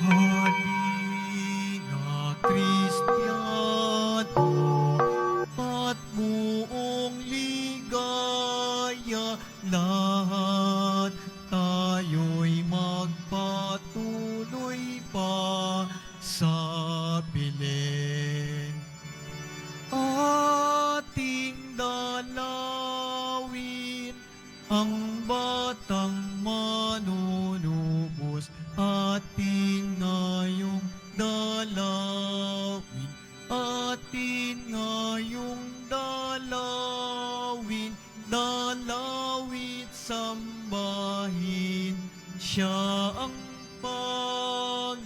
Halina, Kristiyano, at buong ligaya, lahat tayo'y magpatuloy pa sa Belen. Ating dalawin ang batang manunubos, ating ngayong dalawin, ating ngayong dalawin, dalawit sambahin, siya ang Panginoon.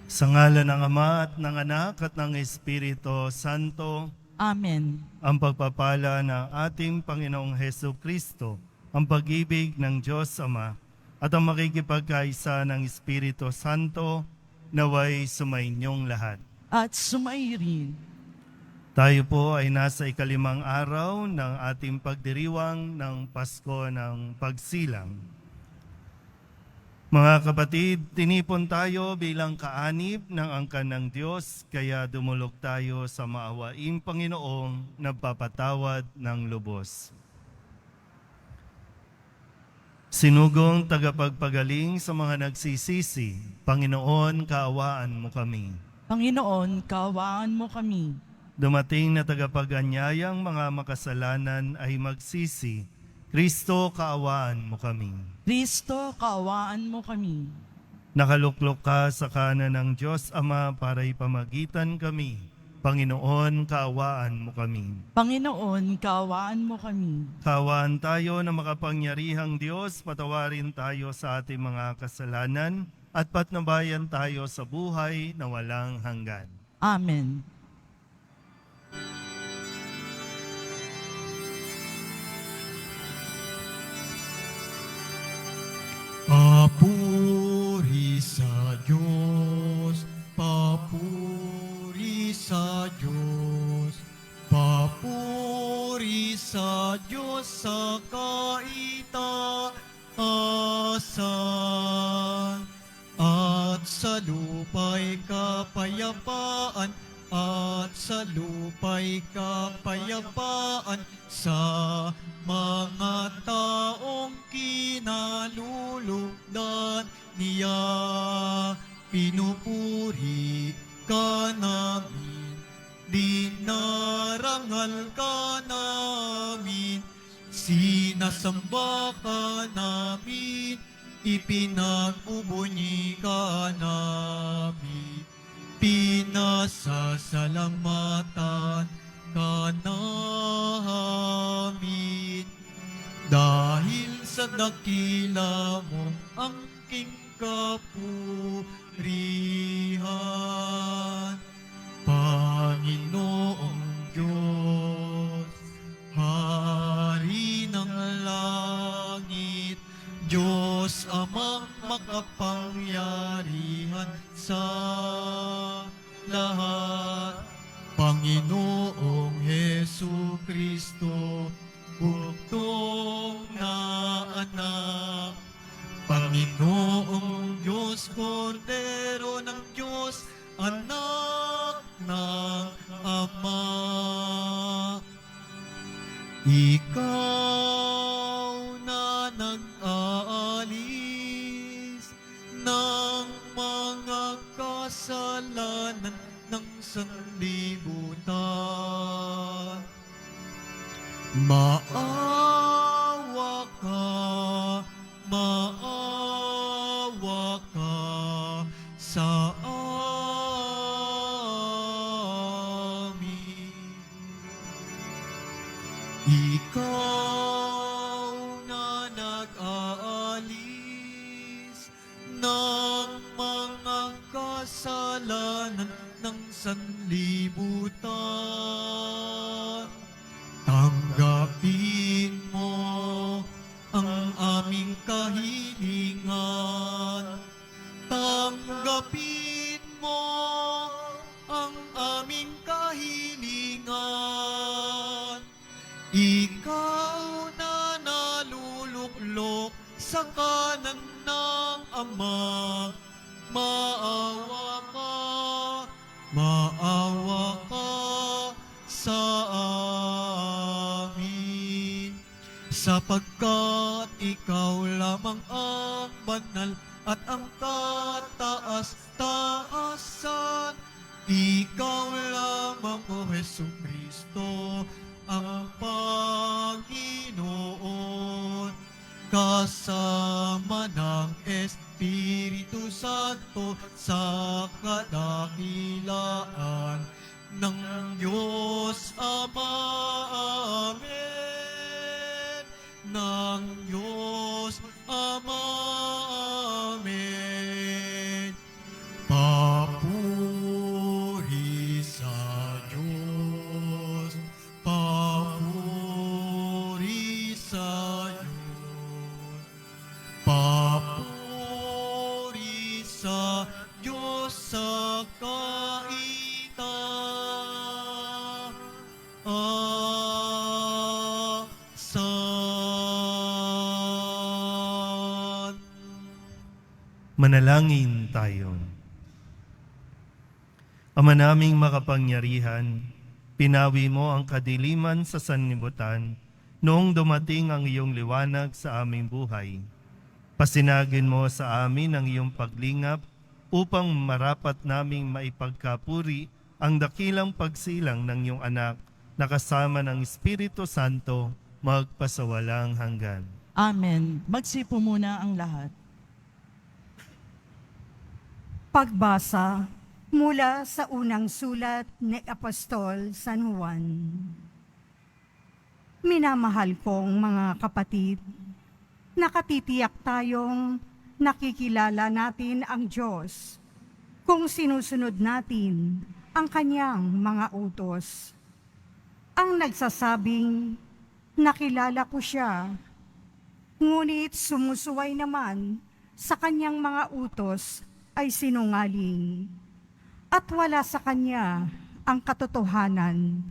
Sa ngalan ng Ama at ng Anak at ng Espiritu Santo, Amen. ang pagpapala ng ating Panginoong Heso Kristo, ang pag-ibig ng Diyos Ama, at ang makikipagkaisa ng Espiritu Santo, naway sumainyong lahat. At sumairin. Tayo po ay nasa ikalimang araw ng ating pagdiriwang ng Pasko ng Pagsilang. Mga kapatid, tinipon tayo bilang kaanib ng angkan ng Diyos, kaya dumulog tayo sa maawaing Panginoong nagpapatawad ng lubos. Sinugong tagapagpagaling sa mga nagsisisi, Panginoon, kaawaan mo kami. Panginoon, kaawaan mo kami. Dumating na tagapag-anyayang mga makasalanan ay magsisi, Kristo, kaawaan mo kami. Kristo, kaawaan mo kami. Nakaluklok ka sa kanan ng Diyos Ama para ipamagitan kami. Panginoon, kaawaan mo kami. Panginoon, kaawaan mo kami. Kaawaan tayo na makapangyarihang Diyos, patawarin tayo sa ating mga kasalanan at patnubayan tayo sa buhay na walang hanggan. Amen. Papuri sa Diyos, papuri sa Diyos, papuri sa Diyos sa kaitaasan, at sa lupa'y kapayapaan, at sa lupa'y kapayapaan sa mga taong kinalulugdan niya. Pinupuri ka namin, dinarangal ka namin, sinasamba ka namin, ipinag-ubunyi ka namin, pinasasalamatan ka namin. Dahil sa dakila mong angking kapurihan, Panginoong Diyos, Hari ng langit, Diyos amang makapangyarihan sa lahat, Panginoong Hesu Kristo, bugtong na anak, Panginoong Diyos, Kordero ng Diyos, anak ng Ama. Ikaw na nag-aalis ng mga kasalanan ng sanlibutan, maawa ka sa amin. Ikaw na nag-aalis ng mga kasalanan ng sanlibutan, tanggapin mo ang aming kahilingan. Tanggapin mo ang aming kahilingan. Ikaw na naluluklok sa kanan ng Ama. Maawa ka sa amin, sapagkat ikaw lamang ang banal at ang kataas-taasan. Ikaw lamang, O Jesucristo, ang Panginoon, kasama ng Espiritu Santo sa kadakilaan ng Diyos Ama. Amen. Ng Diyos Ama. Amen. Papuri sa Diyos. Papuri sa Diyos. Papuri sa Diyos sa kaitaasan. Manalangin tayo. Ama naming makapangyarihan, pinawi mo ang kadiliman sa sanlibutan noong dumating ang iyong liwanag sa aming buhay. Pasinagin mo sa amin ang iyong paglingap upang marapat naming maipagkapuri ang dakilang pagsilang ng iyong anak na kasama ng Espiritu Santo magpasawalang hanggan. Amen. Magsipo muna ang lahat. Pagbasa mula sa unang sulat ni Apostol San Juan. Minamahal kong mga kapatid, nakatitiyak tayong nakikilala natin ang Diyos kung sinusunod natin ang kanyang mga utos. Ang nagsasabing, nakilala ko siya, ngunit sumusuway naman sa kanyang mga utos ay sinungaling, at wala sa kanya ang katotohanan.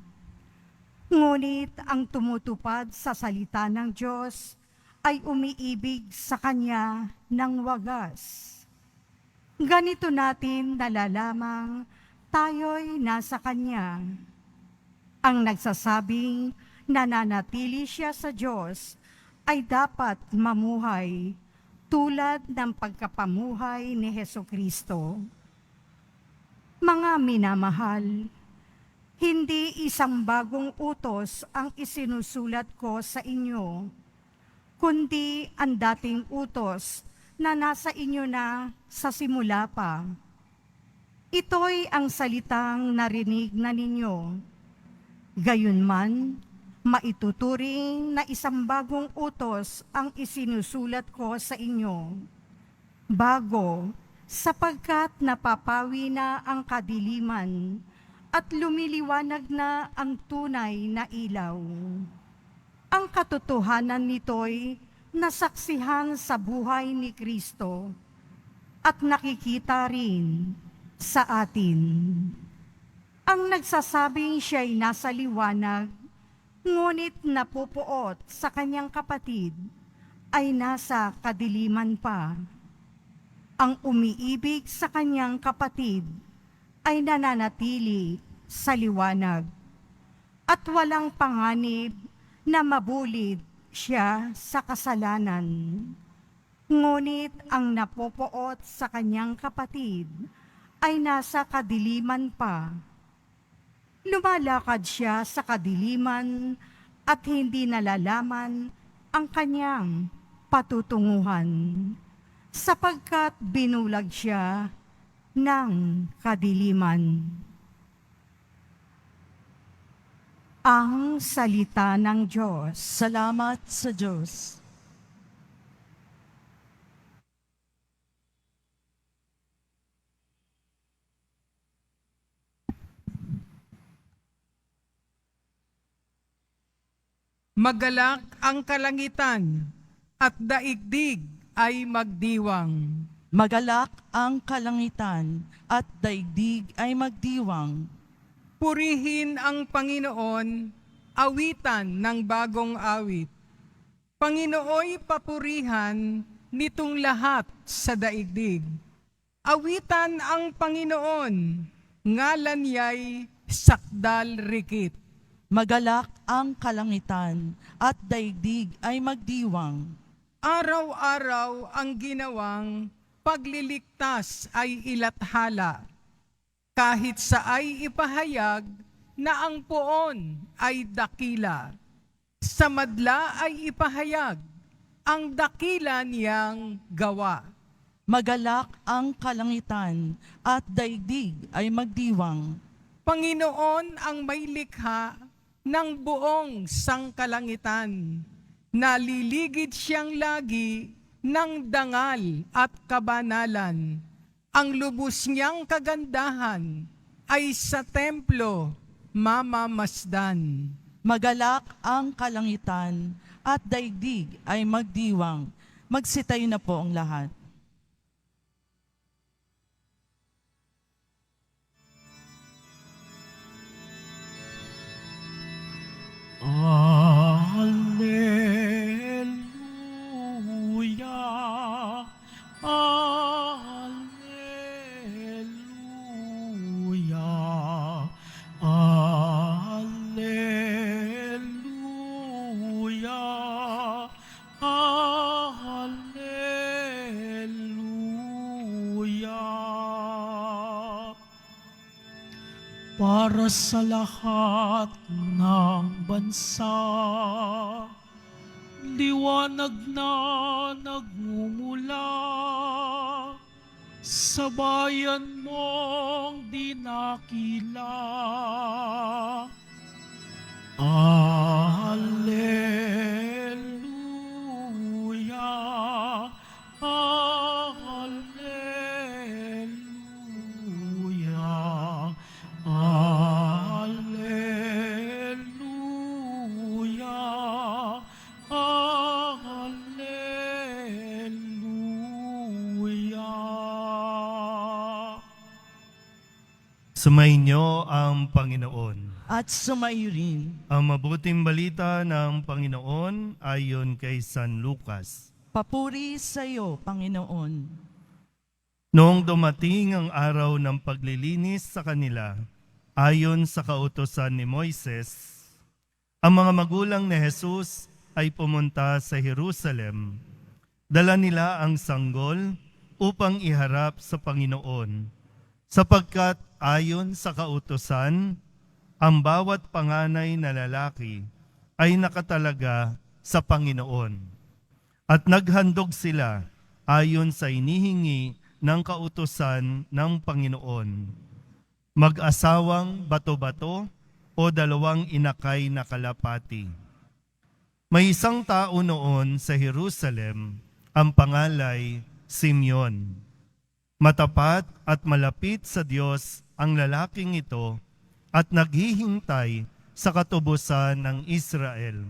Ngunit ang tumutupad sa salita ng Diyos ay umiibig sa kanya ng wagas. Ganito natin nalalamang tayo'y nasa kanya. Ang nagsasabing nananatili siya sa Diyos ay dapat mamuhay tulad ng pagkapamuhay ni Hesukristo. Mga minamahal, hindi isang bagong utos ang isinusulat ko sa inyo, kundi ang dating utos na nasa inyo na sa simula pa. Ito'y ang salitang narinig na ninyo. Gayunman, maituturing na isang bagong utos ang isinusulat ko sa inyo. Bago, sapagkat napapawi na ang kadiliman at lumiliwanag na ang tunay na ilaw. Ang katotohanan nito'y nasaksihan sa buhay ni Kristo at nakikita rin sa atin. Ang nagsasabing siya'y nasa liwanag, ngunit napupuot sa kanyang kapatid, ay nasa kadiliman pa. Ang umiibig sa kanyang kapatid ay nananatili sa liwanag at walang panganib na mabulid siya sa kasalanan. Ngunit ang napopoot sa kanyang kapatid ay nasa kadiliman pa. Lumalakad siya sa kadiliman at hindi nalalaman ang kanyang patutunguhan, sapagkat binulag siya ng kadiliman. Ang salita ng Diyos. Salamat sa Diyos. Magalak ang kalangitan at daigdig ay magdiwang. Magalak ang kalangitan at daigdig ay magdiwang. Purihin ang Panginoon, awitan ng bagong awit. Panginooy papurihan nitong lahat sa daigdig. Awitan ang Panginoon, ngalan niya'y sakdal rikit. Magalak ang kalangitan at daigdig ay magdiwang. Araw-araw ang ginawang pagliligtas ay ilathala. Kahit sa ay ipahayag na ang poon ay dakila. Sa madla ay ipahayag ang dakila niyang gawa. Magalak ang kalangitan at daigdig ay magdiwang. Panginoon ang may likha ng buong sangkalangitan. Naliligid siyang lagi ng dangal at kabanalan. Ang lubos niyang kagandahan ay sa templo mamamasdan. Magalak ang kalangitan at daigdig ay magdiwang. Magsitayo na po ang lahat. Alleluia, Alleluia, Alleluia, Alleluia. Para sa lahat ng bansa, liwanag na nagmumula sa bayan mong dinakila. Alleluia, Alleluia, Alleluia, Alleluia. Sumainyo ang Panginoon. At sumayo rin. Ang mabuting balita ng Panginoon ayon kay San Lucas. Papuri sa iyo, Panginoon. Noong dumating ang araw ng paglilinis sa kanila, ayon sa kautusan ni Moises, ang mga magulang ni Jesus ay pumunta sa Jerusalem. Dala nila ang sanggol upang iharap sa Panginoon, sapagkat ayon sa kautusan, ang bawat panganay na lalaki ay nakatalaga sa Panginoon. At naghandog sila ayon sa inihingi ng kautusan ng Panginoon. Mag-asawang bato-bato o dalawang inakay na kalapati. May isang tao noon sa Jerusalem, ang pangalay Simeon. Matapat at malapit sa Diyos ang lalaking ito at naghihintay sa katubusan ng Israel.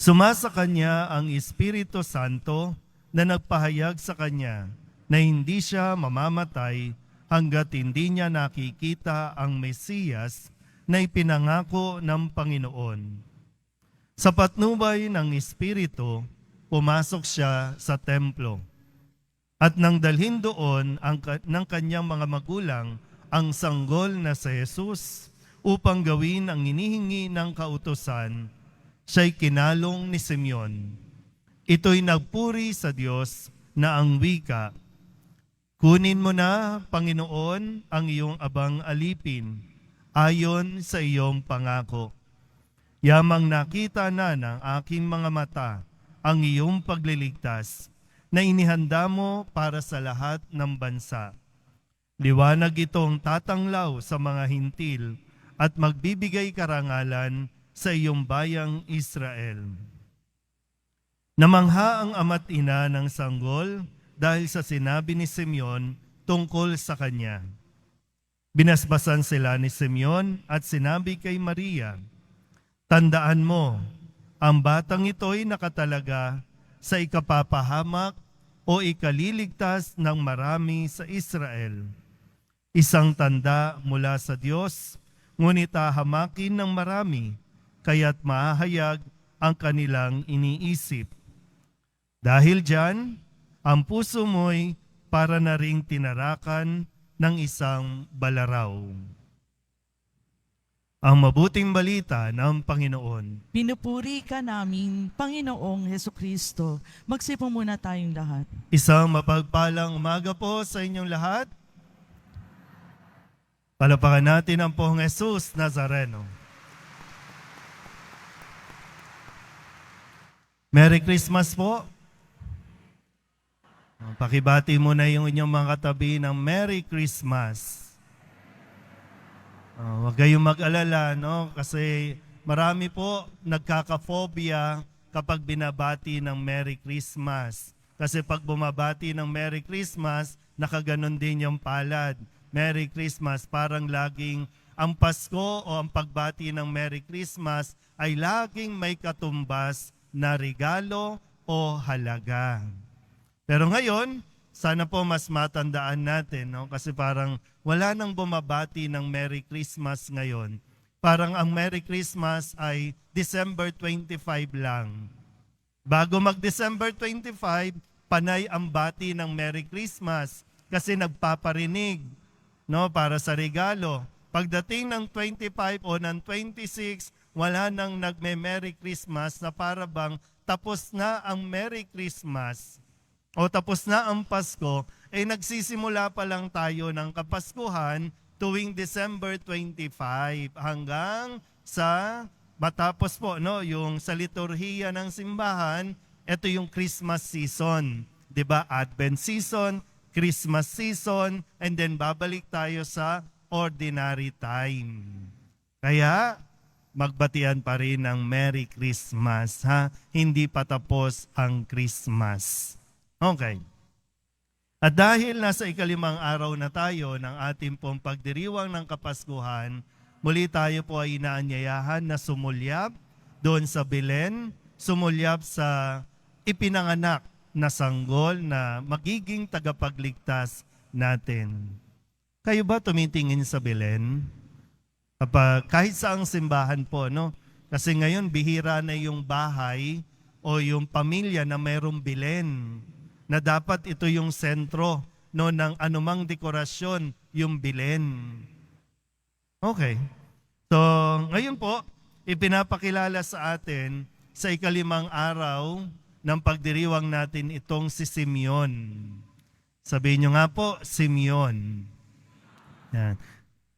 Sumasa kanya ang Espiritu Santo na nagpahayag sa kanya na hindi siya mamamatay hanggat hindi niya nakikita ang Mesiyas na ipinangako ng Panginoon. Sa patnubay ng Espiritu, pumasok siya sa templo. At nang dalhin doon ng kanyang mga magulang ang sanggol na si Jesus upang gawin ang inihingi ng kautusan, siya'y kinalong ni Simeon. Ito'y nagpuri sa Diyos na ang wika, "Kunin mo na, Panginoon, ang iyong abang alipin, ayon sa iyong pangako. Yamang nakita na ng aking mga mata ang iyong pagliligtas na inihanda mo para sa lahat ng bansa. Liwanag itong tatanglaw sa mga hintil at magbibigay karangalan sa iyong bayang Israel." Namangha ang ama't ina ng sanggol dahil sa sinabi ni Simeon tungkol sa kanya. Binasbasan sila ni Simeon at sinabi kay Maria, "Tandaan mo, ang batang ito'y nakatalaga sa ikapapahamak o ikaliligtas ng marami sa Israel. Isang tanda mula sa Diyos, ngunit hahamakin ng marami, kaya't mahahayag ang kanilang iniisip. Dahil diyan, ang puso mo'y para na ring tinarakan ng isang balaraw. Ang mabuting balita ng Panginoon. Pinupuri ka namin, Panginoong Heso Kristo. Magsipo muna tayong lahat. Isang mapagpalang umaga po sa inyong lahat. Palapakan natin ang Pong Jesus Nazareno. Merry Christmas po. Pakibati muna yung inyong mga katabi ng Merry Christmas. Huwag kayong mag-alala, no? Kasi marami po nagkaka-phobia kapag binabati ng Merry Christmas. Kasi pag bumabati ng Merry Christmas, nakaganon din yung palad. Merry Christmas, parang laging ang Pasko o ang pagbati ng Merry Christmas ay laging may katumbas na regalo o halaga. Pero ngayon, sana po mas matandaan natin, no? Kasi parang wala nang bumabati ng Merry Christmas ngayon. Parang ang Merry Christmas ay December 25 lang. Bago mag-December 25, panay ang bati ng Merry Christmas kasi nagpaparinig, no, para sa regalo. Pagdating ng 25 o ng 26, wala nang nagme-Merry Christmas na para bang tapos na ang Merry Christmas o tapos na ang Pasko, nagsisimula pa lang tayo ng Kapaskuhan tuwing December 25 hanggang sa matapos po, no, yung sa liturhiya ng simbahan, ito yung Christmas season. 'Di ba? Advent season, Christmas season, and then babalik tayo sa ordinary time. Kaya magbatian pa rin ng Merry Christmas, ha? Hindi pa tapos ang Christmas. Okay. At dahil nasa ikalimang araw na tayo ng ating pong pagdiriwang ng Kapaskuhan, muli tayo po ay inaanyayahan na sumulyap doon sa Belen, sumulyap sa ipinanganak na sanggol na magiging tagapagligtas natin. Kayo ba tumitingin sa Belen? Kahit saang simbahan po, no? Kasi ngayon bihira na yung bahay o yung pamilya na mayroong Belen, na dapat ito yung sentro, no, ng anumang dekorasyon, yung Belen. Okay. So, ngayon po, ipinapakilala sa atin sa ikalimang araw ng pagdiriwang natin itong si Simeon. Sabihin nyo nga po, Simeon. Yan.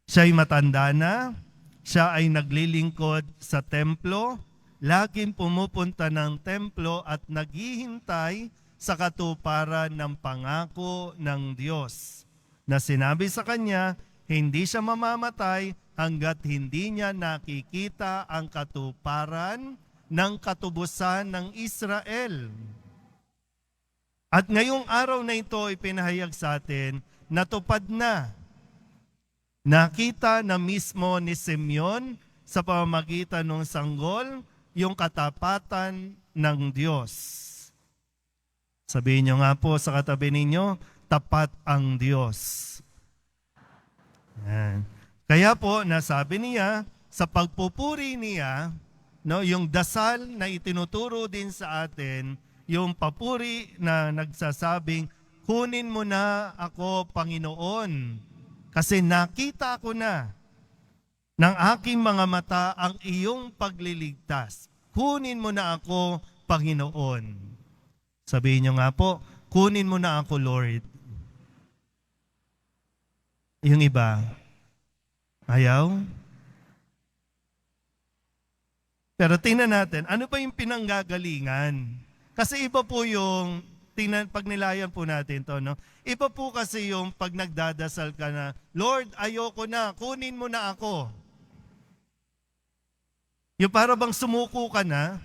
Siya'y matanda na, siya ay naglilingkod sa templo, laging pumupunta ng templo at naghihintay sa katuparan ng pangako ng Diyos na sinabi sa kanya, hindi siya mamamatay hanggat hindi niya nakikita ang katuparan ng katubusan ng Israel. At ngayong araw na ito ipinahayag sa atin, natupad na. Nakita na mismo ni Simeon sa pamamagitan ng sanggol yung katapatan ng Diyos. Sabihin nyo nga po sa katabi ninyo, tapat ang Diyos. Yan. Kaya po, nasabi niya, sa pagpupuri niya, no, yung dasal na itinuturo din sa atin, yung papuri na nagsasabing, kunin mo na ako, Panginoon, kasi nakita ko na ng aking mga mata ang iyong pagliligtas. Kunin mo na ako, Panginoon. Sabihin nyo nga po, kunin mo na ako, Lord. Yung iba, ayaw? Pero tingnan natin, ano pa yung pinanggagalingan? Kasi iba po yung, pag nilayan po natin to, no? Iba po kasi yung pag nagdadasal ka na, Lord, ayoko na, kunin mo na ako. Yung para bang sumuko ka na,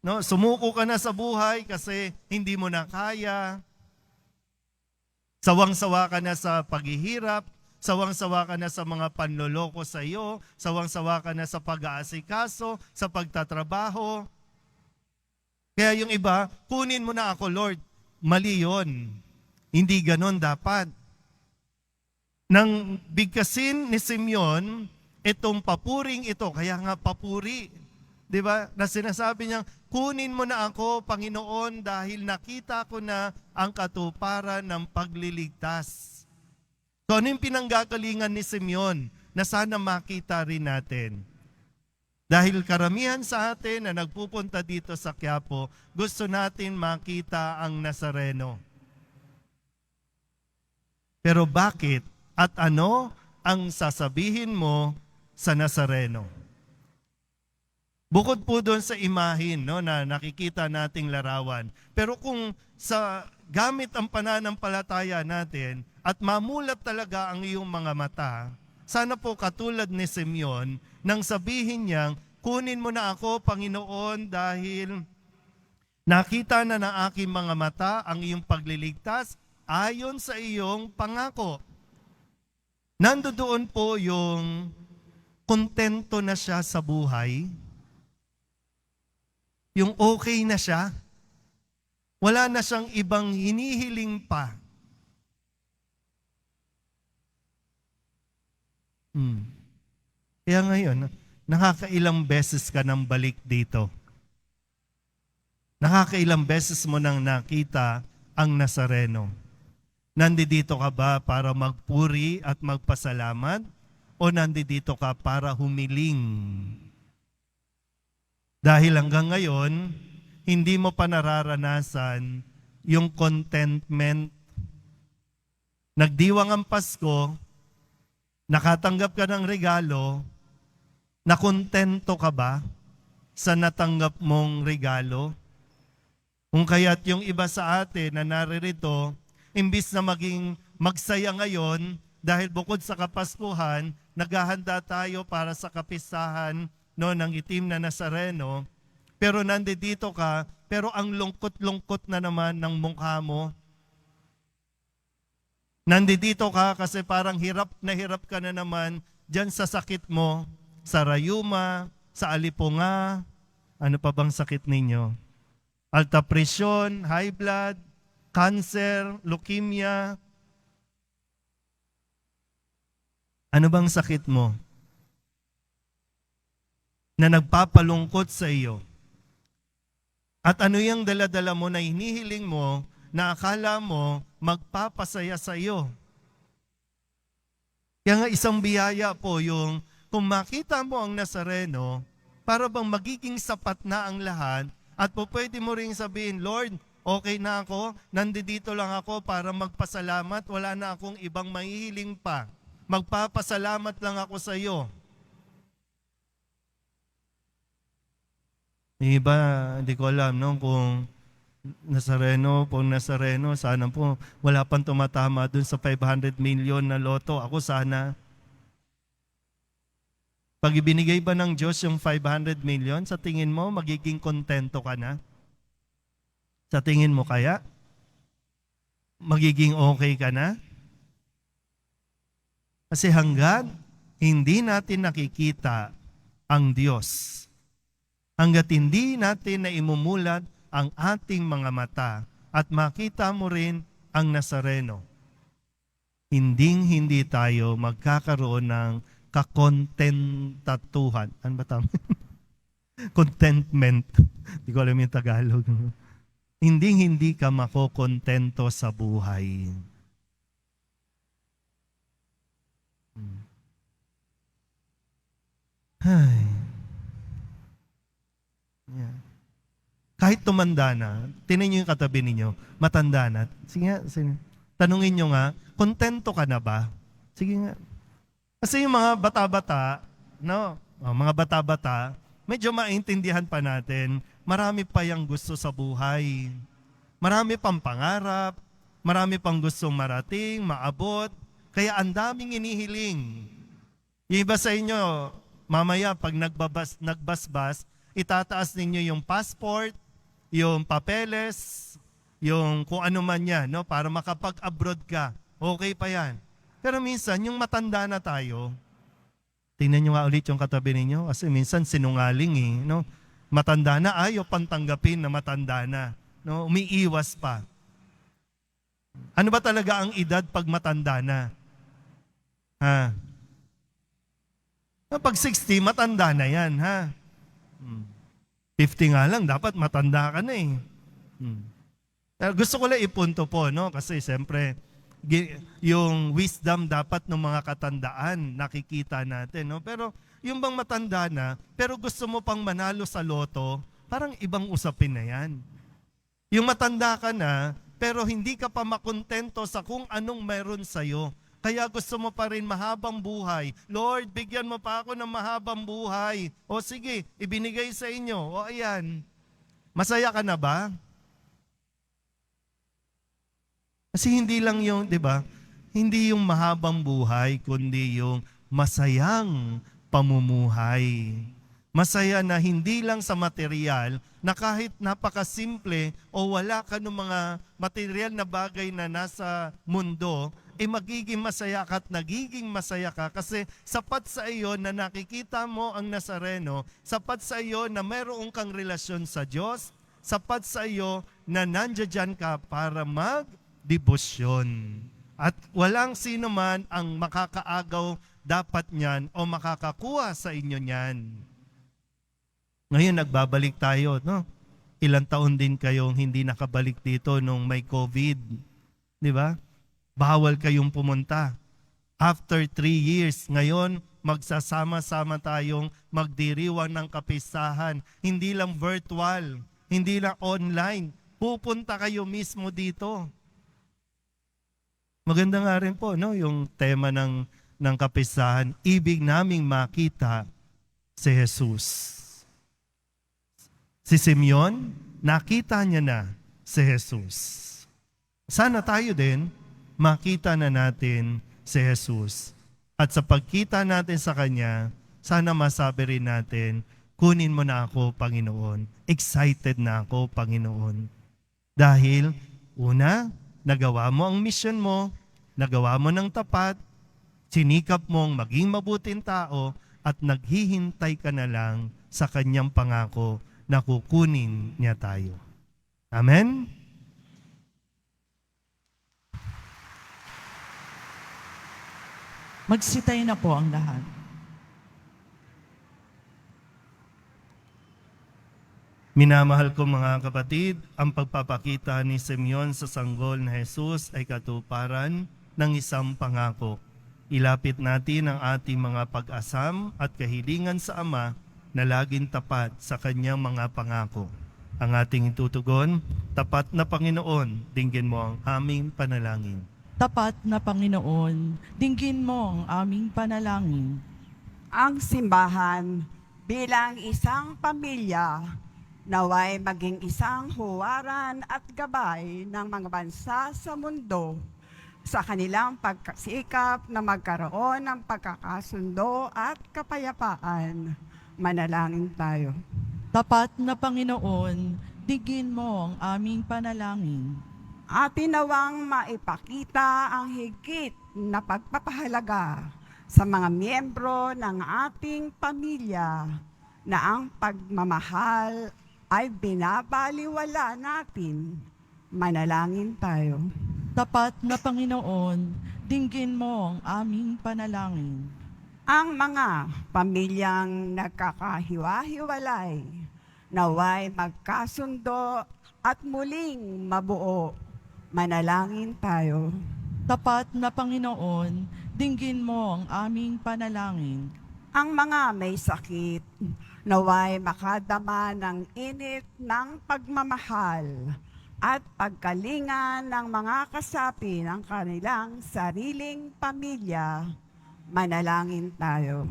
no? Sumuko ka na sa buhay kasi hindi mo na kaya. Sawang-sawa ka na sa paghihirap, sawang-sawa ka na sa mga panloloko sa iyo, sawang-sawa ka na sa pag-aasikaso, sa pagtatrabaho. Kaya yung iba, kunin mo na ako, Lord. Mali yun. Hindi ganon dapat. Nang bigkasin ni Simeon, itong papuring ito, kaya nga papuri, Di ba? Na sinasabi niya, kunin mo na ako, Panginoon, dahil nakita ko na ang katuparan ng pagliligtas. So ano yung pinanggagalingan ni Simeon na sana makita rin natin? Dahil karamihan sa atin na nagpupunta dito sa Quiapo, gusto natin makita ang Nazareno. Pero bakit at ano ang sasabihin mo sa Nazareno? Bukod po doon sa imahin, no, na nakikita nating larawan. Pero kung sa gamit ang pananampalataya natin at mamulat talaga ang iyong mga mata, sana po katulad ni Simeon nang sabihin niyang, kunin mo na ako, Panginoon, dahil nakita na ng aking mga mata ang iyong pagliligtas ayon sa iyong pangako. Nandoon po yung kontento na siya sa buhay, yung okay na siya, wala na siyang ibang hinihiling pa. Kaya ngayon, nakakailang beses ka nang balik dito. Nakakailang beses mo nang nakita ang Nazareno. Nandito ka ba para magpuri at magpasalamat? O nandito ka para humiling? Dahil hanggang ngayon, hindi mo pa nararanasan yung contentment. Nagdiwang ang Pasko, nakatanggap ka ng regalo, nakontento ka ba sa natanggap mong regalo? Kung kaya't yung iba sa atin na naririto, imbis na maging magsaya ngayon, dahil bukod sa Kapaskuhan, naghahanda tayo para sa kapistahan ng itim na Nazareno, pero nandito ka, pero ang lungkot-lungkot na naman ng mukha mo. Nandito ka kasi parang hirap ka na naman dyan sa sakit mo, sa rayuma, sa alipunga, ano pa bang sakit ninyo? Alta presyon, high blood, cancer, leukemia. Ano bang sakit mo na nagpapalungkot sa iyo? At ano yung dala-dala mo na hinihiling mo na akala mo magpapasaya sa iyo? Kaya nga isang biyaya po yung kung makita mo ang Nazareno, para bang magiging sapat na ang lahat at po pwede mo ring sabihin, Lord, okay na ako, nandito lang ako para magpasalamat, wala na akong ibang mahihiling pa. Magpapasalamat lang ako sa iyo. Iba, hindi ko alam kung Nazareno, sana po wala pang tumatama dun sa 500 million na loto. Ako sana. Pag ibinigay ba ng Diyos yung 500 million, sa tingin mo magiging kontento ka na? Sa tingin mo kaya? Magiging okay ka na? Kasi hanggat hindi natin nakikita ang Diyos, hanggat hindi natin na imumulat ang ating mga mata at makita mo rin ang Nazareno, hindi tayo magkakaroon ng kakontentatuhan. Ano ba tama? Contentment. Hindi ko alam yung Tagalog. Hindi ka makokontento sa buhay. Ay. Yeah. Kahit tumanda na, tinan niyo yung katabi ninyo, matanda na. Sige nga, tanungin niyo nga, kontento ka na ba? Sige nga. Kasi yung mga bata-bata, mga bata-bata, medyo maintindihan pa natin, marami pa yung gusto sa buhay. Marami pang pangarap, marami pang gustong marating, maabot, kaya ang daming inihiling. Yung iba sa inyo, mamaya pag nagbasbas, itataas ninyo yung passport, yung papeles, yung kung ano man yan, para makapag-abroad ka. Okay pa yan. Pero minsan, yung matanda na tayo, tingnan nyo nga ulit yung katabi ninyo, kasi minsan sinungaling matanda na, ayaw pantanggapin na matanda na. Umiiwas pa. Ano ba talaga ang edad pag matanda na? Pag 60, matanda na yan, ha? 50 nga lang, dapat matanda ka na eh. Gusto ko lang ipunto po, no? Kasi siyempre, yung wisdom dapat ng mga katandaan, nakikita natin, no? Pero yung bang matanda na, pero gusto mo pang manalo sa loto, parang ibang usapin na yan. Yung matanda ka na, pero hindi ka pa makontento sa kung anong meron sa'yo. Kaya gusto mo pa rin mahabang buhay. Lord, bigyan mo pa ako ng mahabang buhay. O sige, ibinigay sa inyo. O ayan. Masaya ka na ba? Kasi hindi lang yung, di ba? Hindi yung mahabang buhay, kundi yung masayang pamumuhay. Masaya na hindi lang sa material, na kahit napakasimple o wala ka ng mga material na bagay na nasa mundo, magiging masaya ka at nagiging masaya ka kasi sapat sa iyo na nakikita mo ang Nazareno, sapat sa iyo na mayroon kang relasyon sa Diyos, sapat sa iyo na nandiyan ka para magdebosyon. At walang sino man ang makakaagaw dapat niyan o makakakuha sa inyo niyan. Ngayon nagbabalik tayo, no? Ilang taon din kayong hindi nakabalik dito nung may COVID. Di ba? Bawal kayong pumunta. After 3 years, ngayon magsasama-sama tayong magdiriwang ng kapistahan. Hindi lang virtual, hindi lang online. Pupunta kayo mismo dito. Maganda nga rin po, no? Yung tema ng kapistahan, ibig naming makita si Jesus. Si Simeon, nakita niya na si Jesus. Sana tayo din, makita na natin si Jesus. At sa pagkita natin sa Kanya, sana masabi rin natin, kunin mo na ako, Panginoon. Excited na ako, Panginoon. Dahil, una, nagawa mo ang mission mo, nagawa mo ng tapat, sinikap mong maging mabuting tao, at naghihintay ka na lang sa Kanyang pangako na kukunin niya tayo. Amen? Magsitay na po ang lahat. Minamahal ko mga kapatid, ang pagpapakita ni Simeon sa sanggol na Jesus ay katuparan ng isang pangako. Ilapit natin ang ating mga pag-asam at kahilingan sa Ama na laging tapat sa Kanyang mga pangako. Ang ating itutugon, tapat na Panginoon, dinggin mo ang aming panalangin. Tapat na Panginoon, dinggin mo ang aming panalangin. Ang simbahan bilang isang pamilya naway maging isang huwaran at gabay ng mga bansa sa mundo sa kanilang pagkasikap na magkaroon ng pagkakasundo at kapayapaan. Manalangin tayo. Tapat na Panginoon, dinggin mo ang aming panalangin. Atin nawang maipakita ang higit na pagpapahalaga sa mga miyembro ng ating pamilya na ang pagmamahal ay binabaliwala natin. Manalangin tayo. Tapat na Panginoon, dinggin mo ang aming panalangin. Ang mga pamilyang nagkakahiwa-hiwalay, naway magkasundo at muling mabuo. Manalangin tayo. Tapat na Panginoon, dinggin mo ang aming panalangin. Ang mga may sakit, naway makadama ng init ng pagmamahal at pagkalinga ng mga kasapi ng kanilang sariling pamilya. Manalangin tayo.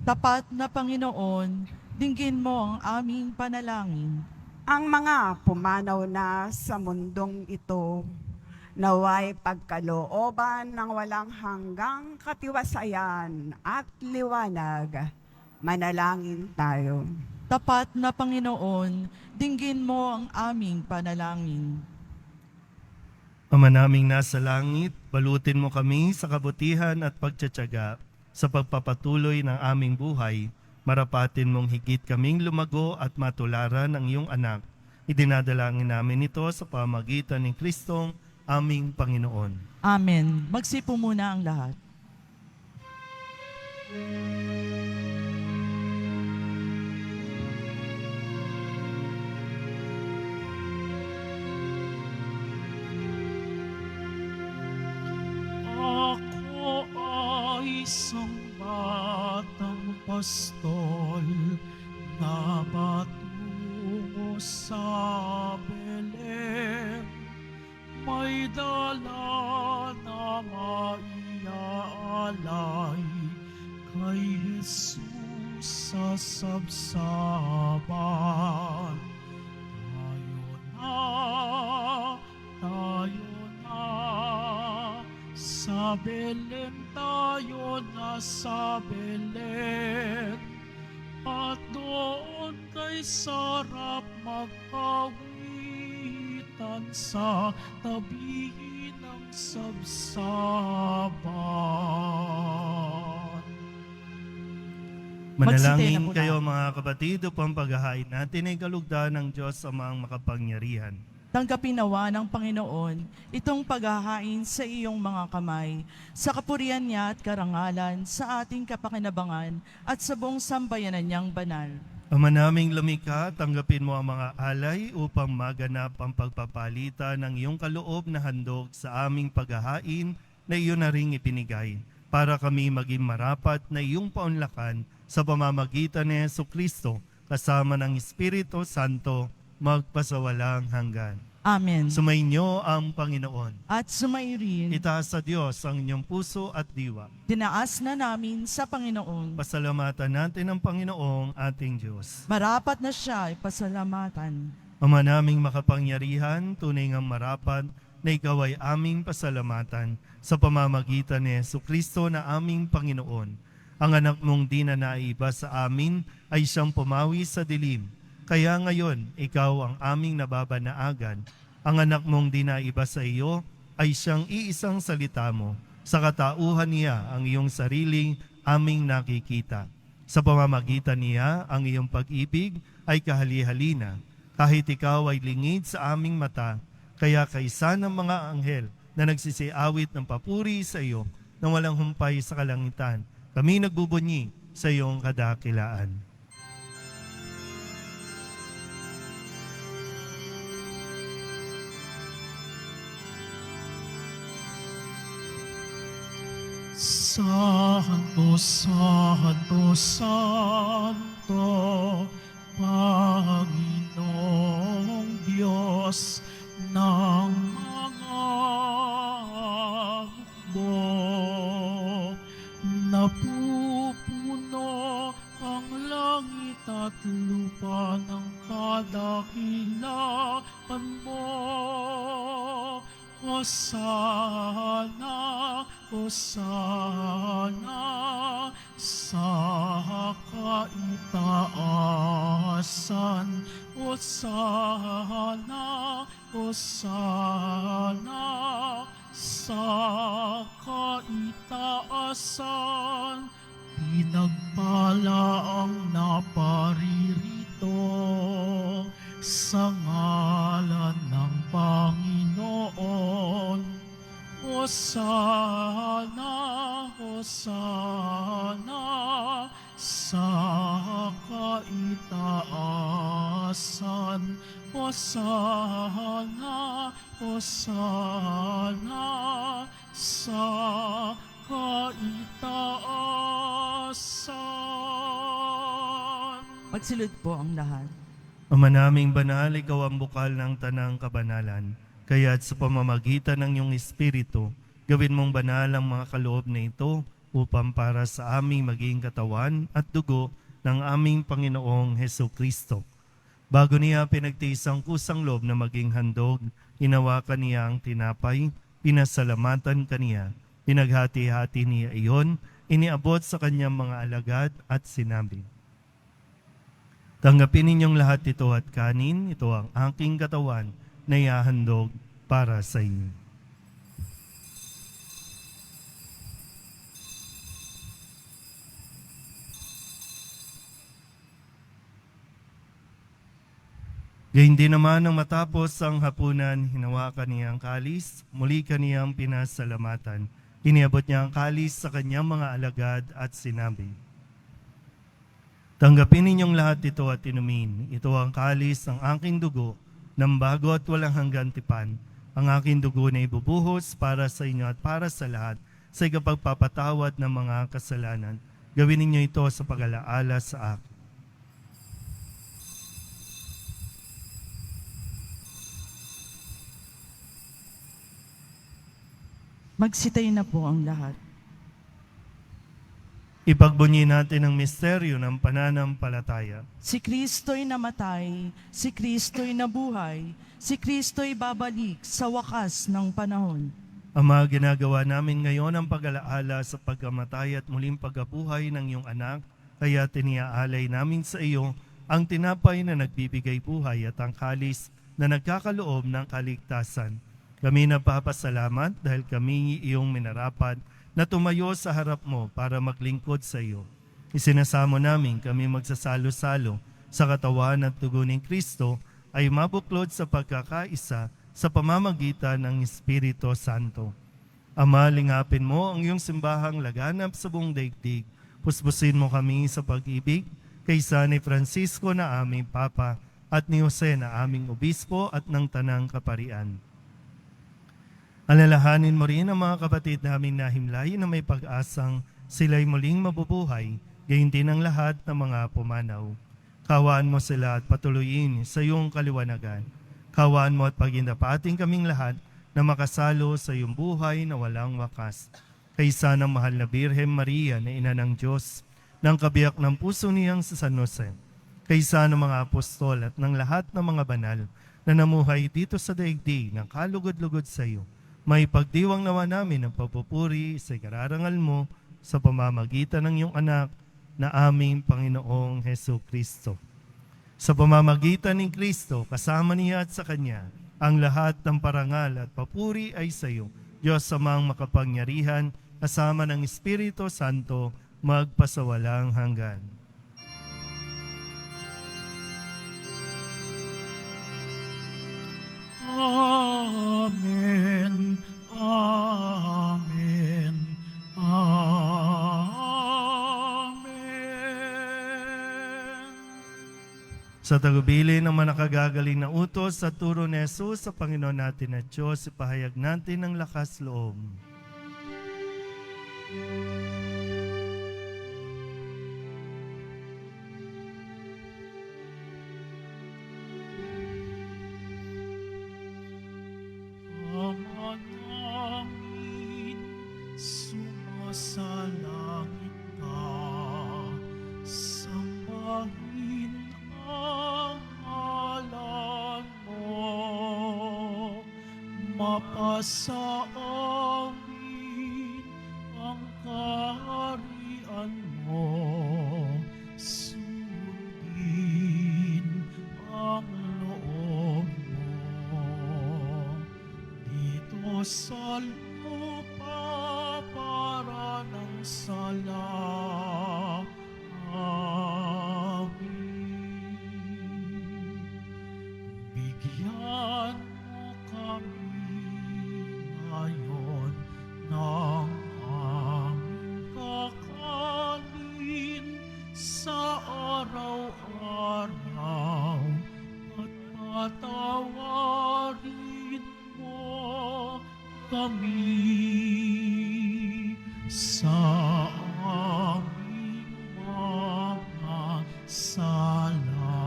Tapat na Panginoon, dinggin mo ang aming panalangin. Ang mga pumanaw na sa mundong ito, naway pagkalooban ng walang hanggang katiwasayan at liwanag. Manalangin tayo. Tapat na Panginoon, dinggin mo ang aming panalangin. Ama naming nasa langit, balutin mo kami sa kabutihan at pagtsatsaga sa pagpapatuloy ng aming buhay. Marapatin mong higit kaming lumago at matularan ng iyong anak. Idinadalangin namin ito sa pamagitan ni Kristong aming Panginoon. Amen. Magsipo muna ang lahat. isang batang pastol na patungo sa Belem. May dala na maiaalay kay Jesus sa sabsaban. Tayo na, sa Belem tayo na sa Belem. At doon kay sarap magkawitan sa tabi ng sabsaban. Manalangin Magsitayin na po kayo mga kapatid upang paghahain natin ay kalugdan ng Diyos amang makapangyarihan. Tanggapin nawa ng Panginoon itong paghahain sa iyong mga kamay, sa kapurihan niya at karangalan, sa ating kapakinabangan at sa buong sambayanan niyang banal. Ama naming lumikha, tanggapin mo ang mga alay upang maganap ang pagpapalitan ng iyong kaloob na handog sa aming paghahain na iyon na ring ipinigay, para kami maging marapat na iyong paunlakan sa pamamagitan ni Jesucristo kasama ng Espiritu Santo magpasawalang hanggan. Amen. Sumainyo ang Panginoon. At sumairin, Itaas sa Diyos ang inyong puso at diwa. tinaas na namin sa Panginoon. Pasalamatan natin ang Panginoong ating Diyos. Marapat na siya ay pasalamatan. Ama naming makapangyarihan, tunay ngang marapat na ikaw ay aming pasalamatan sa pamamagitan ni Jesucristo na aming Panginoon. Ang anak mong di na naiba sa amin ay siyang pumawi sa dilim. Kaya ngayon, ikaw ang aming nababanaagan. Ang anak mong di naiba sa iyo ay siyang iisang salita mo. Sa katauhan niya ang iyong sariling aming nakikita. Sa pamamagitan niya, ang iyong pag-ibig ay kahali-halina. Kahit ikaw ay lingid sa aming mata, kaya kaysa ng mga anghel na nagsisiawit ng papuri sa iyo na walang humpay sa kalangitan, kami nagbubunyi sa iyong kadakilaan. Santo, Santo, Santo, Panginoong Diyos ng mga hukbo. Napupuno ang langit at lupa ng kadakilaan mo. Hosana, Hosana sa kaitaasan. Hosana, Hosana sa kaitaasan. Pinagpala ang naparirito sa ngalan ng Panginoon. Hosana, Hosana sa kaitaasan. Hosana, Hosana sa kaitaasan. Magsilid po ang lahat. Ama naming banal, ikaw ang bukal ng tanang kabanalan. Kaya't sa pamamagitan ng iyong Espiritu, gawin mong banal ang mga kaloob na ito upang para sa aming maging katawan at dugo ng aming Panginoong Hesukristo. Bago niya pinagtiis ang kusang loob na maging handog, hinawakan niya ang tinapay, pinasalamatan kaniya, pinaghati-hati niya iyon, iniabot sa kanyang mga alagad at sinabi, "Tanggapin ninyong lahat ito at kanin, ito ang aking katawan na ihahandog para sa inyo." Gayun din naman nang matapos ang hapunan, hinawakan niya ang kalis, muli kaniyang pinasalamatan. Iniabot niya ang kalis sa kanyang mga alagad at sinabi, "Tanggapin ninyong lahat ito at inumin. Ito ang kalis ng aking dugo, ng bago at walang hanggan tipan. Ang aking dugo na ibubuhos para sa inyo at para sa lahat sa ikapagpapatawad ng mga kasalanan. Gawin ninyo ito sa pag-alaala sa akin. Magsitayo na po ang lahat. Ipagbunyi natin ang misteryo ng pananampalataya. Si Kristo'y namatay, si Kristo'y nabuhay, si Kristo'y babalik sa wakas ng panahon. Ama, ginagawa namin ngayon ang pag-alaala sa pagkamatay at muling pagkabuhay ng iyong anak, kaya tiniaalay namin sa iyo ang tinapay na nagbibigay buhay at ang kalis na nagkakaloob ng kaligtasan. Kami napapasalamat dahil kami iyong minarapat na tumayo sa harap mo para maglingkod sa iyo. Isinasamo namin kami magsasalo-salo sa katawan at dugo ni Kristo ay mabuklod sa pagkakaisa sa pamamagitan ng Espiritu Santo. Ama, lingapin mo ang iyong simbahang laganap sa buong daigdig. Puspusin mo kami sa pag-ibig kaysa ni Francisco na aming Papa at ni Jose na aming Obispo at ng Tanang Kaparian. Alalahanin mo rin ang mga kapatid naming nahimlay na may pag-asang sila'y muling mabubuhay, gayon din ang lahat ng mga pumanaw. Kawaan mo sila at patuloyin sa iyong kaliwanagan. Kawaan mo at pagindapating kaming lahat na makasalo sa iyong buhay na walang wakas. Kaysa ng mahal na Birhen Maria na ina ng Diyos, ng kabiyak ng puso niyang sa San Jose, kaysa ng mga apostol at ng lahat ng mga banal na namuhay dito sa daigdig ng kalugod-lugod sa iyo, may pagdiwang nawa namin ang pagpupuri sa ikararangal mo sa pamamagitan ng iyong anak na aming Panginoong Heso Kristo. Sa pamamagitan ng Kristo, kasama niya at sa Kanya, ang lahat ng parangal at papuri ay sa iyo, Diyos Amang makapangyarihan, kasama ng Espiritu Santo, magpasawalang hanggan. Amen. Amen. Amen. Sa tagubilin ng manakagagaling na utos sa turo ni Jesus sa Panginoon natin at Diyos, ipahayag natin ng lakas loob. Ama namin, sumasalangit ka, sambahin ang ngalan mo, mapasa amin ang kaharian mo, sundin ang loob mo. Dito sa lupa para ng sala. Amen. Bigyan mo kami ngayon ng aming kakanin sa araw-araw at patawarin mo kami sa aming mga sala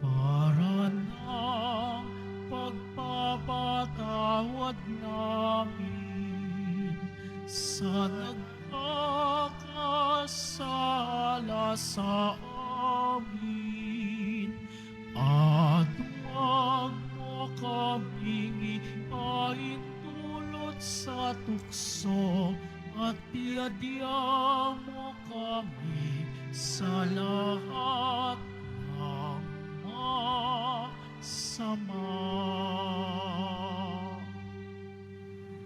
para ng pagpapatawad namin sa nagkakasala sa amin at huwag mo kaming ipaintulot sa tukso at iadya mo kami sa lahat ng masama.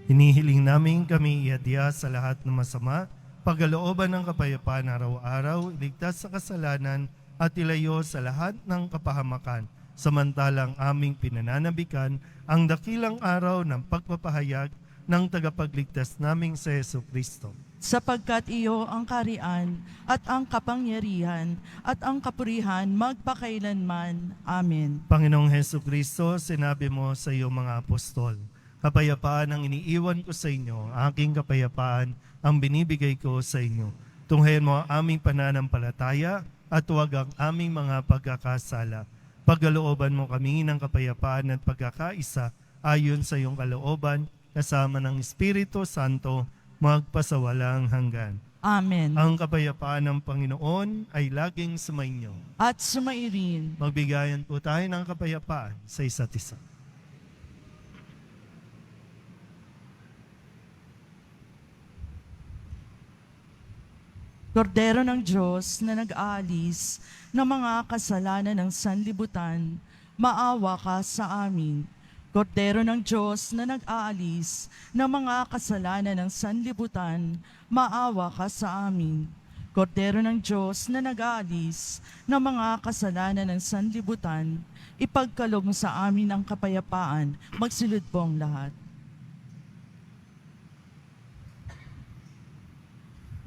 Hinihiling namin kami iadya sa lahat ng masama, pagkalooban ng kapayapaan araw-araw, iligtas sa kasalanan at ilayo sa lahat ng kapahamakan, samantalang aming pinananabikan ang dakilang araw ng pagpapahayag ng tagapagligtas naming sa Heso Kristo. Sapagkat iyo ang karian at ang kapangyarihan at ang kapurihan magpakailanman. Amen. Panginoong Heso Kristo, sinabi mo sa iyong mga apostol, Kapayapaan ang iniiwan ko sa inyo, aking kapayapaan ang binibigay ko sa inyo. Tunghayan mo ang aming pananampalataya at huwag ang aming mga pagkakasala. Pagkalooban mo kami ng kapayapaan at pagkakaisa ayon sa iyong kalooban, kasama ng Espiritu Santo, magpasawalang hanggan. Amen. Ang kapayapaan ng Panginoon ay laging sumainyo. At sumairin. Magbigayan po tayo ng kapayapaan sa isa't isa. Kordero ng Diyos na nag-aalis ng mga kasalanan ng sanlibutan, maawa ka sa amin. Kordero ng Diyos na nag-aalis ng mga kasalanan ng sanlibutan, maawa ka sa amin. Kordero ng Diyos na nag-aalis ng mga kasalanan ng sanlibutan, ipagkaloob mo sa amin ang kapayapaan. Magsilid po ang lahat.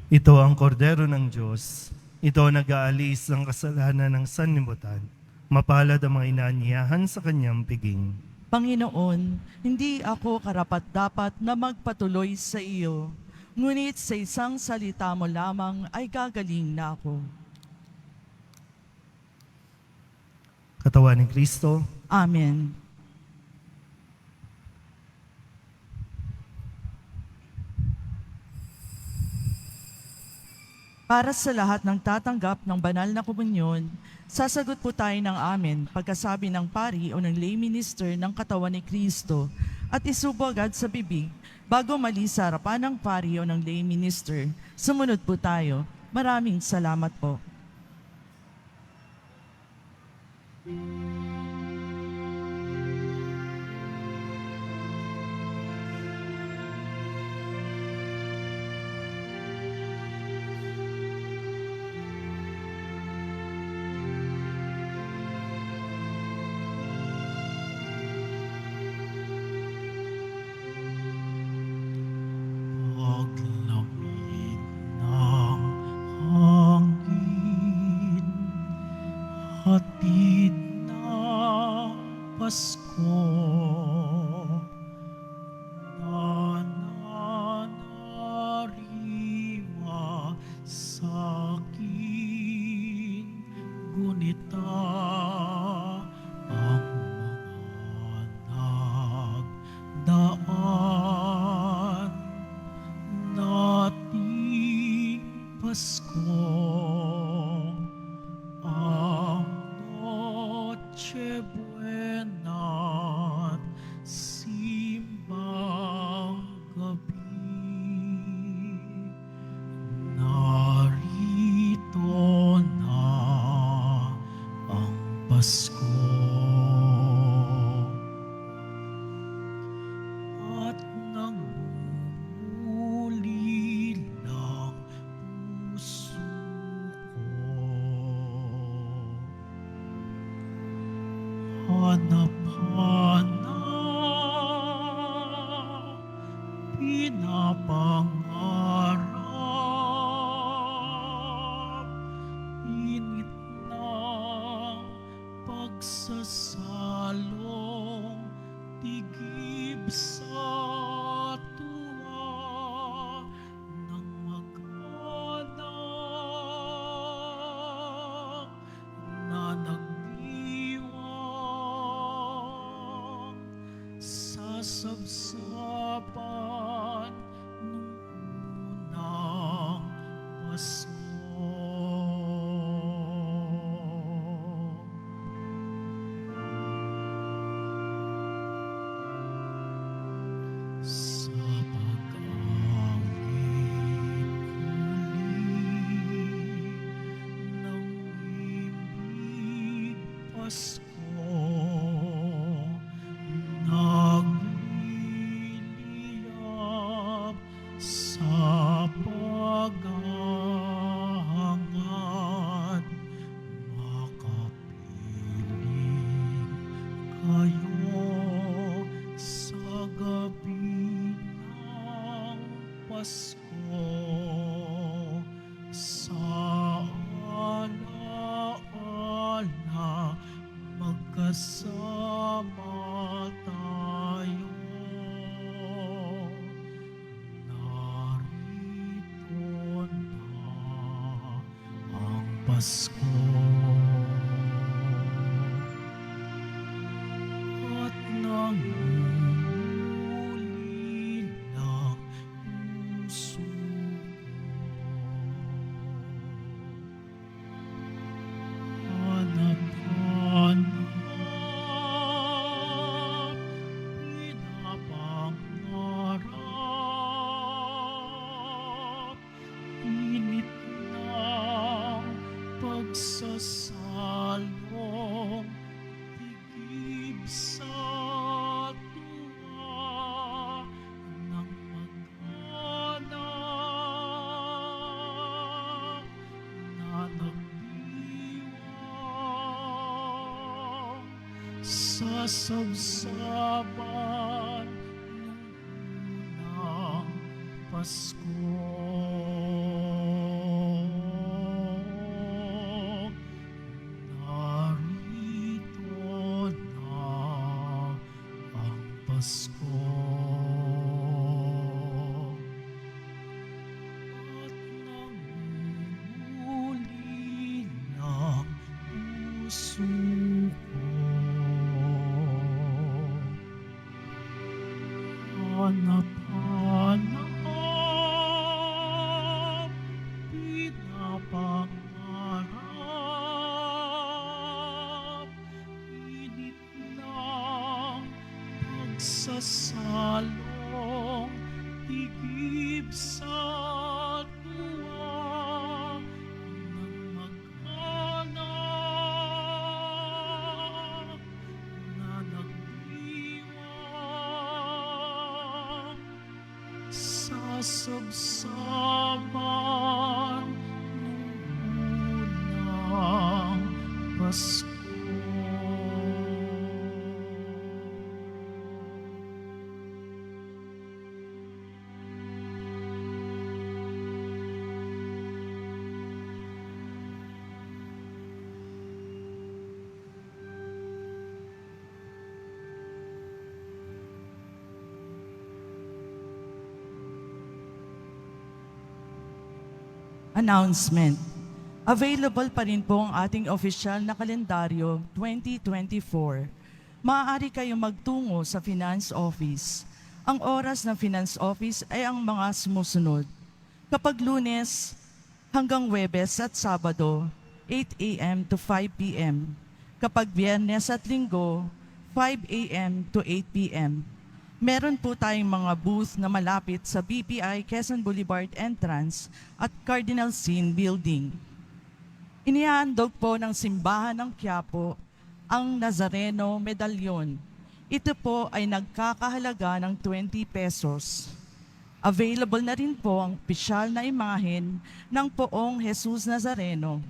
Ito ang kordero ng Diyos. Ito ang nag-aalis ng kasalanan ng sanlibutan. Mapalad ang mga inaanyayahan sa kanyang piging. Panginoon, hindi ako karapat-dapat na magpatuloy sa iyo, ngunit sa isang salita mo lamang ay gagaling na ako. Katawan ni Kristo, Amen. Para sa lahat ng tatanggap ng banal na komunyon, sasagot po tayo ng amen pagkasabi ng pari o ng lay minister ng katawan ni Kristo at isubo agad sa bibig bago mali sa harapan ng pari o ng lay minister. Sumunod po tayo. Maraming salamat po. Paglamig ng hangin, hatid na Pasko, nananariwa sa akin, gunita ang mga nagdaan nating Pasko, ang Noche Buena, simbang gabi. Narito na ang Pasko. At nangunguli lang puso ko. Hanap-hanap, pinapangarap, init ng pagsasalong tigib sa tuwa ng mag-anak na nagdiwang sa sabsapan nung unang Pasko. Sa pag-awit muli ng ibig Pasko, nagliliyab sa paghahangad, makapiling kayo sa gabi ng Pasko, sa alaala magkasama tayo. Pasko. At nangunguli ng puso ko. Hanap-hanap, pinapangarap, init ng pagsasalong, tigib sa tuwa ng mag-anak na nagdiwang sa sabsaban ng unang Pasko. Narito na ang Pasko. At nangunguli ng puso ko. Hanap-hanap, pinapangarap, init ng pagsasalong, tigib sa tuwa ng mag-anak na nagdiwang sa sabsaban ng unang Pasko. Announcement. Available pa rin po ang ating official na kalendaryo 2024. Maaari kayong magtungo sa Finance Office. Ang oras ng Finance Office ay ang mga sumusunod. Kapag Lunes hanggang Huwebes at Sabado, 8 a.m. to 5 p.m. Kapag Biyernes at Linggo, 5 a.m. to 8 p.m. Meron po tayong mga booth na malapit sa BPI Quezon Boulevard entrance at Cardinal Sin Building. Inihandog po ng Simbahan ng Quiapo ang Nazareno Medallion. Ito po ay nagkakahalaga ng 20 pesos. Available na rin po ang opisyal na imahen ng Poong Jesus Nazareno.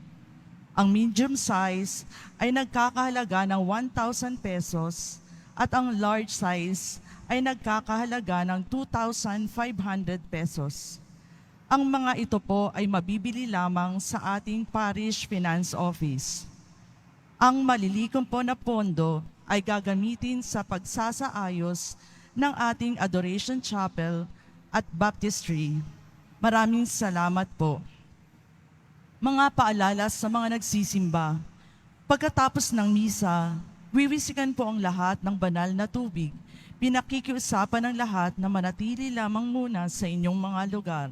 Ang medium size ay nagkakahalaga ng 1,000 pesos at ang large size ay nagkakahalaga ng 2,500 pesos. Ang mga ito po ay mabibili lamang sa ating Parish Finance Office. Ang malilikom po na pondo ay gagamitin sa pagsasaayos ng ating Adoration Chapel at Baptistry. Maraming salamat po. Mga paalala sa mga nagsisimba. Pagkatapos ng misa, wiwisikan po ang lahat ng banal na tubig. Pinakikiusapan ng lahat na manatili lamang muna sa inyong mga lugar.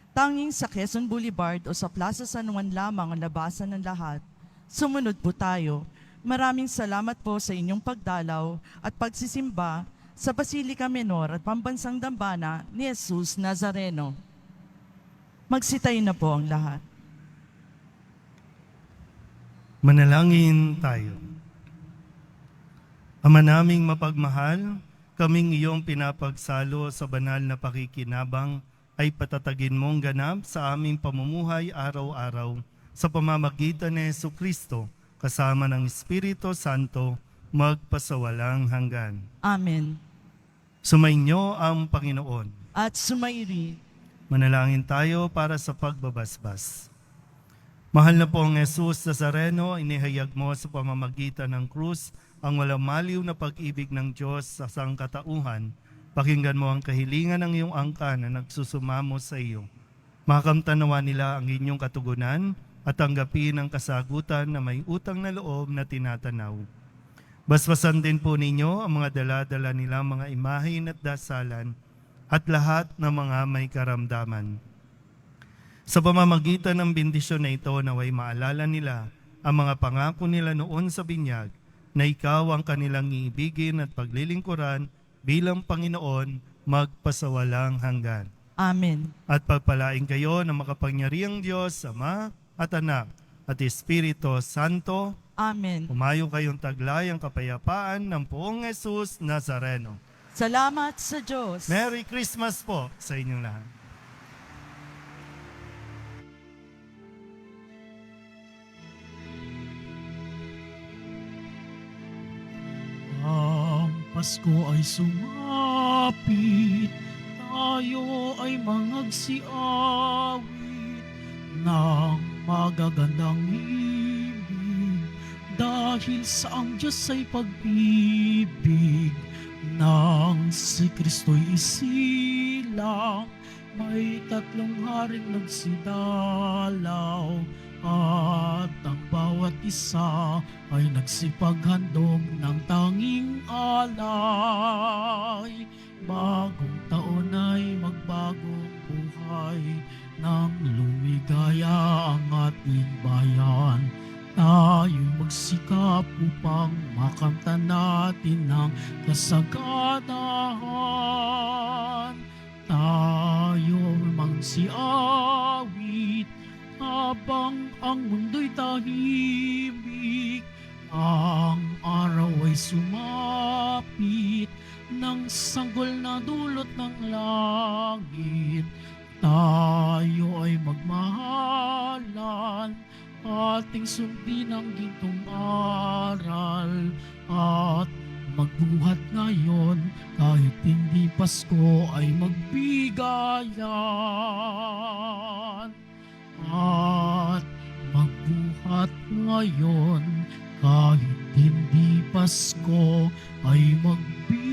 Tanging sa Quezon Boulevard o sa Plaza San Juan lamang ang labasan ng lahat. Sumunod po tayo. Maraming salamat po sa inyong pagdalaw at pagsisimba sa Basilica Menor at Pambansang Dambana ni Jesus Nazareno. Magsitayo na po ang lahat. Manalangin tayo. Ama naming mapagmahal, kaming iyong pinapagsalo sa banal na pakikinabang ay patatagin mong ganap sa aming pamumuhay araw-araw sa pamamagitan ni Jesucristo kasama ng Espiritu Santo magpasawalang hanggan. Amen. Sumainyo ang Panginoon. At sumairi. Manalangin tayo para sa pagbabasbas. Mahal na pong Jesus Nazareno, inihayag mo sa pamamagitan ng krus ang walang maliw na pag-ibig ng Diyos sa sangkatauhan. Pakinggan mo ang kahilingan ng iyong angkan na nagsusumamo sa iyo. Makamtanawa nila ang inyong katugunan, at tanggapin ang kasagutan na may utang na loob na tinatanaw. Basbasan din po ninyo ang mga dala-dala nilang mga imahin at dasalan at lahat ng mga may karamdaman. Sa pamamagitan ng bendisyon na ito, naway maalala nila ang mga pangako nila noon sa binyag na ikaw ang kanilang iibigin at paglilingkuran bilang Panginoon magpasawalang hanggan. Amen. At pagpalain kayo ng makapangyarihang Diyos, Ama at Anak at Espiritu Santo. Amen. Umayo kayong taglay ang kapayapaan ng Poong Jesus Nazareno. Salamat sa Diyos. Merry Christmas po sa inyong lahat. Ang Pasko ay sumapit, tayo ay mangagsiawit ng magagandang ibig, dahil sa ang Diyos ay pag-ibig, nang si Kristo'y isilang, may tatlong haring nagsidalaw, at ang bawat isa ay nagsipaghandog ng tanging alay. Bagong taon ay magbagong buhay, nang lumigaya ang ating bayan. Tayo'y magsikap upang makamtan natin ang kasaganahan. Tayo'y magsiawit habang ang mundo'y tahimik. Ang araw ay sumapit ng sanggol na dulot ng langit. Tayo ay magmahalan, ating sundin ang gintong aral, at magbuhat ngayon kahit hindi Pasko ay magbigayan. At magbuhat ngayon kahit hindi Pasko ay magbigayan.